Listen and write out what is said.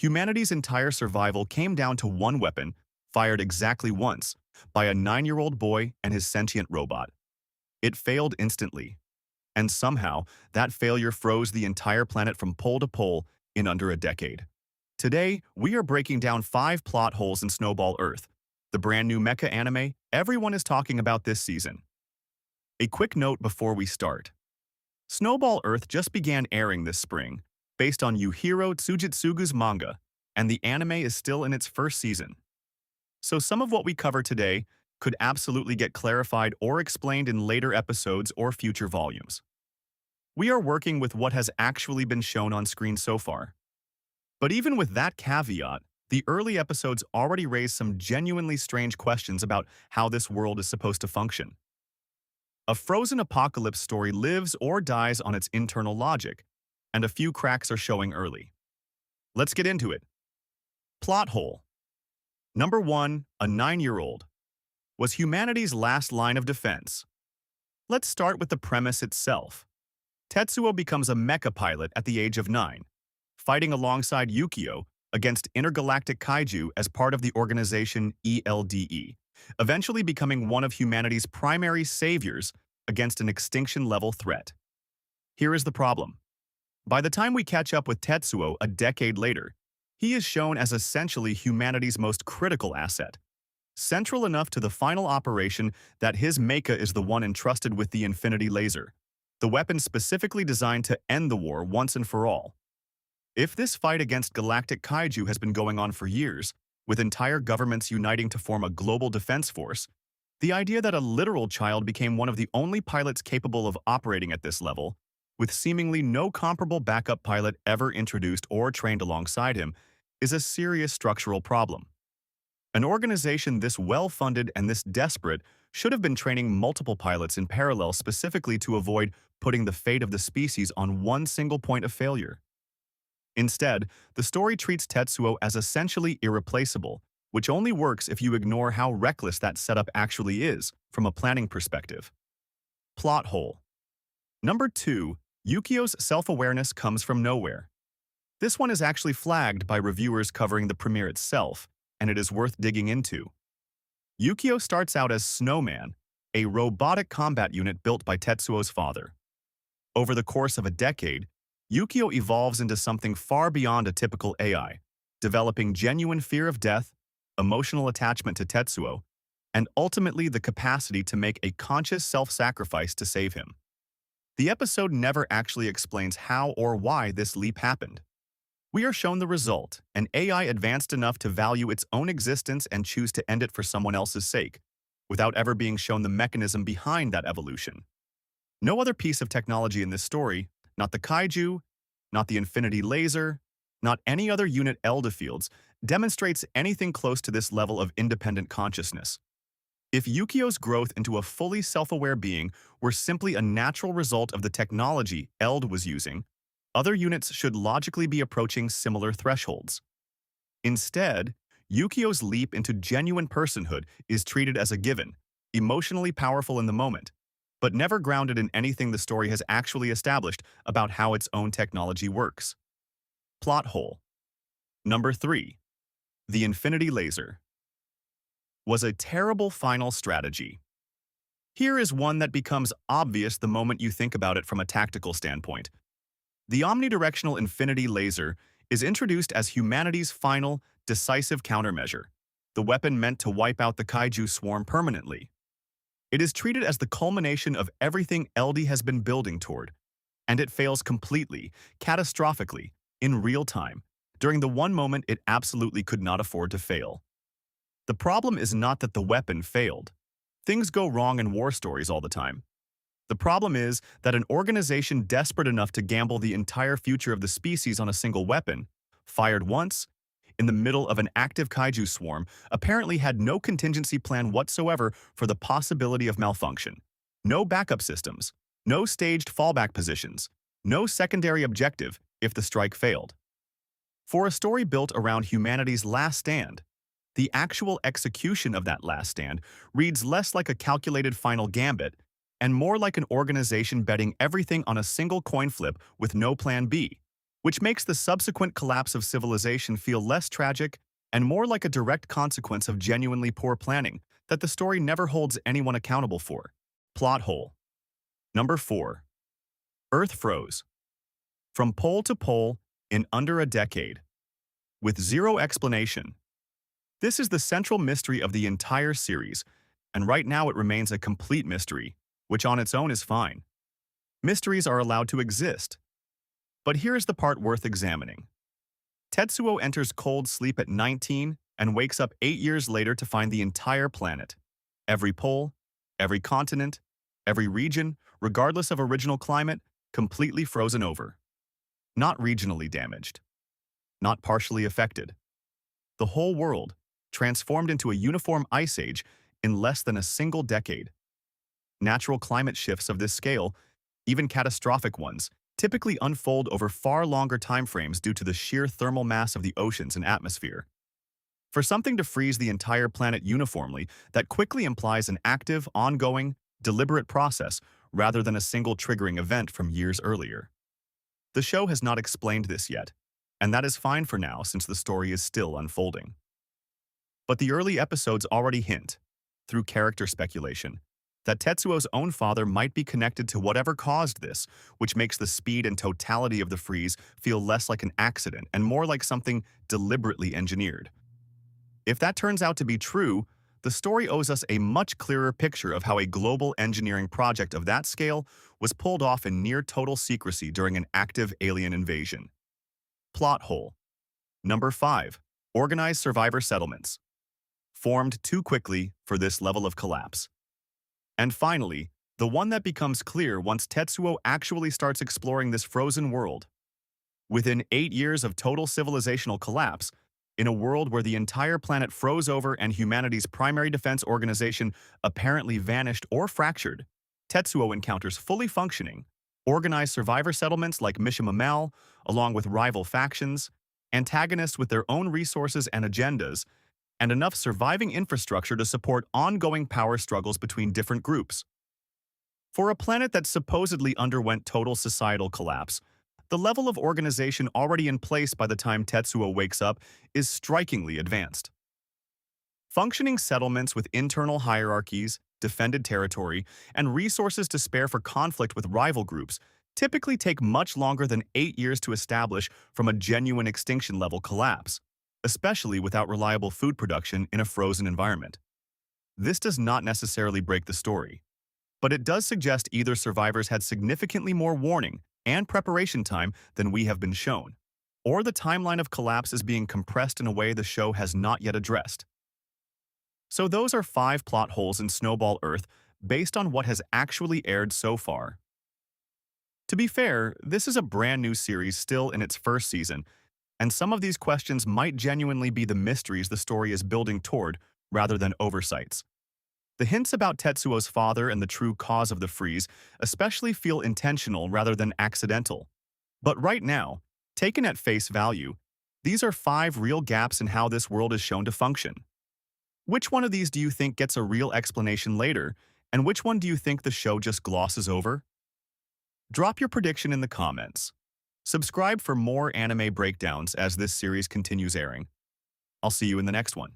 Humanity's entire survival came down to one weapon, fired exactly once, by a 9-year-old boy and his sentient robot. It failed instantly, and somehow that failure froze the entire planet from pole to pole in under a decade. Today, we are breaking down 5 plot holes in Snowball Earth, the brand new Mecha anime everyone is talking about this season. A quick note before we start. Snowball Earth just began airing this spring, based on Yuhiro Tsujitsugu's manga, and the anime is still in its first season. So some of what we cover today could absolutely get clarified or explained in later episodes or future volumes. We are working with what has actually been shown on screen so far. But even with that caveat, the early episodes already raise some genuinely strange questions about how this world is supposed to function. A frozen apocalypse story lives or dies on its internal logic, and a few cracks are showing early. Let's get into it. Plot hole. Number 1, a 9-year-old. Was humanity's last line of defense. Let's start with the premise itself. Tetsuo becomes a mecha pilot at the age of 9, fighting alongside Yukio against intergalactic kaiju as part of the organization ELDE, eventually becoming one of humanity's primary saviors against an extinction-level threat. Here is the problem. By the time we catch up with Tetsuo a decade later, he is shown as essentially humanity's most critical asset, central enough to the final operation that his Mecha is the one entrusted with the Infinity Laser, the weapon specifically designed to end the war once and for all. If this fight against galactic kaiju has been going on for years, with entire governments uniting to form a global defense force, the idea that a literal child became one of the only pilots capable of operating at this level, with seemingly no comparable backup pilot ever introduced or trained alongside him, is a serious structural problem. An organization this well-funded and this desperate should have been training multiple pilots in parallel specifically to avoid putting the fate of the species on one single point of failure. Instead, the story treats Tetsuo as essentially irreplaceable, which only works if you ignore how reckless that setup actually is from a planning perspective. Plot hole. Number 2, Yukio's self-awareness comes from nowhere. This one is actually flagged by reviewers covering the premiere itself, and it is worth digging into. Yukio starts out as Snowman, a robotic combat unit built by Tetsuo's father. Over the course of a decade, Yukio evolves into something far beyond a typical AI, developing genuine fear of death, emotional attachment to Tetsuo, and ultimately the capacity to make a conscious self-sacrifice to save him. The episode never actually explains how or why this leap happened. We are shown the result, an AI advanced enough to value its own existence and choose to end it for someone else's sake, without ever being shown the mechanism behind that evolution. No other piece of technology in this story, not the kaiju, not the Infinity Laser, not any other unit Elda fields, demonstrates anything close to this level of independent consciousness. If Yukio's growth into a fully self-aware being were simply a natural result of the technology Eld was using, other units should logically be approaching similar thresholds. Instead, Yukio's leap into genuine personhood is treated as a given, emotionally powerful in the moment, but never grounded in anything the story has actually established about how its own technology works. Plot hole. Number 3. The Infinity Laser. Was a terrible final strategy. Here is one that becomes obvious the moment you think about it from a tactical standpoint. The omnidirectional Infinity Laser is introduced as humanity's final, decisive countermeasure, the weapon meant to wipe out the kaiju swarm permanently. It is treated as the culmination of everything LD has been building toward, and it fails completely, catastrophically, in real time, during the one moment it absolutely could not afford to fail. The problem is not that the weapon failed. Things go wrong in war stories all the time. The problem is that an organization desperate enough to gamble the entire future of the species on a single weapon, fired once, in the middle of an active kaiju swarm, apparently had no contingency plan whatsoever for the possibility of malfunction. No backup systems, no staged fallback positions, no secondary objective if the strike failed. For a story built around humanity's last stand, the actual execution of that last stand reads less like a calculated final gambit and more like an organization betting everything on a single coin flip with no plan B. which makes the subsequent collapse of civilization feel less tragic and more like a direct consequence of genuinely poor planning that the story never holds anyone accountable for. Plot hole. Number 4. Earth froze. From pole to pole in under a decade. With zero explanation. This is the central mystery of the entire series, and right now it remains a complete mystery, which on its own is fine. Mysteries are allowed to exist. But here's the part worth examining. Tetsuo enters cold sleep at 19 and wakes up 8 years later to find the entire planet. Every pole, every continent, every region, regardless of original climate, completely frozen over. Not regionally damaged. Not partially affected. The whole world, transformed into a uniform ice age in less than a single decade. Natural climate shifts of this scale, even catastrophic ones, typically unfold over far longer timeframes due to the sheer thermal mass of the oceans and atmosphere. For something to freeze the entire planet uniformly, that quickly implies an active, ongoing, deliberate process rather than a single triggering event from years earlier. The show has not explained this yet, and that is fine for now since the story is still unfolding. But the early episodes already hint, through character speculation, that Tetsuo's own father might be connected to whatever caused this, which makes the speed and totality of the freeze feel less like an accident and more like something deliberately engineered. If that turns out to be true, the story owes us a much clearer picture of how a global engineering project of that scale was pulled off in near total secrecy during an active alien invasion. Plot hole. Number 5. Organized survivor settlements. Formed too quickly for this level of collapse. And finally, the one that becomes clear once Tetsuo actually starts exploring this frozen world. Within 8 years of total civilizational collapse, in a world where the entire planet froze over and humanity's primary defense organization apparently vanished or fractured, Tetsuo encounters fully functioning, organized survivor settlements like Mishima, along with rival factions, antagonists with their own resources and agendas, and enough surviving infrastructure to support ongoing power struggles between different groups. For a planet that supposedly underwent total societal collapse, the level of organization already in place by the time Tetsuo wakes up is strikingly advanced. Functioning settlements with internal hierarchies, defended territory, and resources to spare for conflict with rival groups typically take much longer than 8 years to establish from a genuine extinction-level collapse, especially without reliable food production in a frozen environment. This does not necessarily break the story, but it does suggest either survivors had significantly more warning and preparation time than we have been shown, or the timeline of collapse is being compressed in a way the show has not yet addressed. So those are 5 plot holes in Snowball Earth based on what has actually aired so far. To be fair, this is a brand new series still in its first season, and some of these questions might genuinely be the mysteries the story is building toward rather than oversights. The hints about Tetsuo's father and the true cause of the freeze especially feel intentional rather than accidental. But right now, taken at face value, these are 5 real gaps in how this world is shown to function. Which one of these do you think gets a real explanation later, and which one do you think the show just glosses over? Drop your prediction in the comments. Subscribe for more anime breakdowns as this series continues airing. I'll see you in the next one.